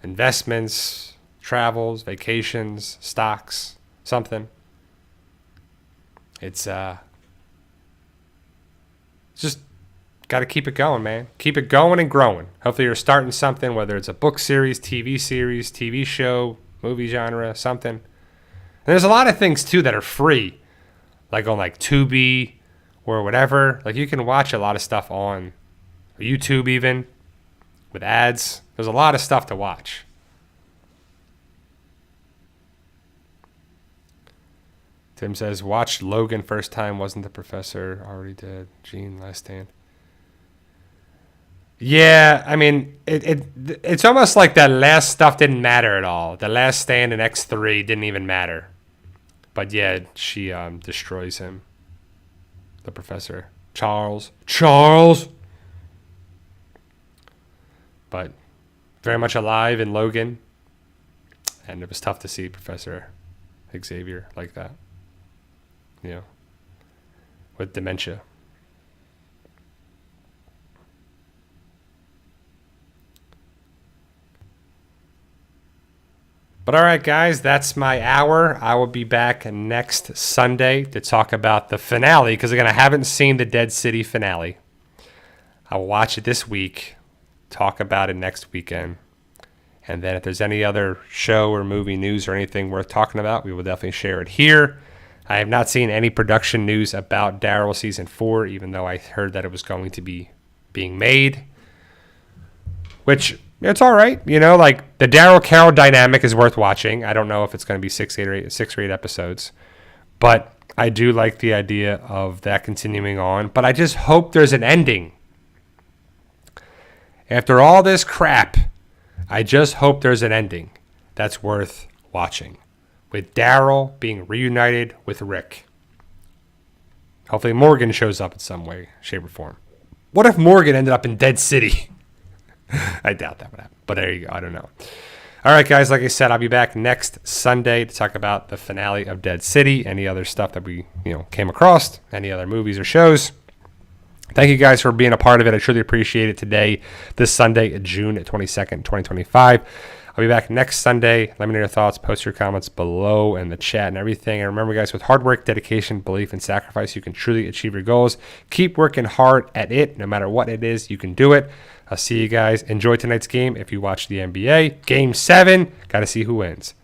Investments, travels, vacations, stocks, something. It's just got to keep it going, man. Keep it going and growing. Hopefully you're starting something, whether it's a book series, TV show, movie genre, something. And there's a lot of things too that are free, like on Tubi or whatever. Like, you can watch a lot of stuff on YouTube even with ads. There's a lot of stuff to watch. Tim says, watched Logan first time, wasn't the professor already dead? Gene, Last Stand. Yeah, I mean, it's almost like that last stuff didn't matter at all. The Last Stand in X3 didn't even matter. But yeah, she destroys him. The professor. Charles. But very much alive in Logan. And it was tough to see Professor Xavier like that. With dementia. But all right, guys, that's my hour. I will be back next Sunday to talk about the finale, because again, I haven't seen the Dead City finale. I'll watch it this week, talk about it next weekend, and then if there's any other show or movie news or anything worth talking about, we will definitely share it here. I have not seen any production news about Daryl Season 4, even though I heard that it was going to be being made, which it's all right. Like the Daryl Carol dynamic is worth watching. I don't know if it's going to be 6 or 8 episodes, but I do like the idea of that continuing on. But I just hope there's an ending. After all this crap, I just hope there's an ending that's worth watching, with Daryl being reunited with Rick. Hopefully Morgan shows up in some way, shape, or form. What if Morgan ended up in Dead City? I doubt that would happen. But there you go. I don't know. All right, guys. Like I said, I'll be back next Sunday to talk about the finale of Dead City, any other stuff that we came across, any other movies or shows. Thank you guys for being a part of it. I truly appreciate it today, this Sunday, June 22nd, 2025. I'll be back next Sunday. Let me know your thoughts. Post your comments below in the chat and everything. And remember, guys, with hard work, dedication, belief, and sacrifice, you can truly achieve your goals. Keep working hard at it. No matter what it is, you can do it. I'll see you guys. Enjoy tonight's game if you watch the NBA. Game 7. Got to see who wins.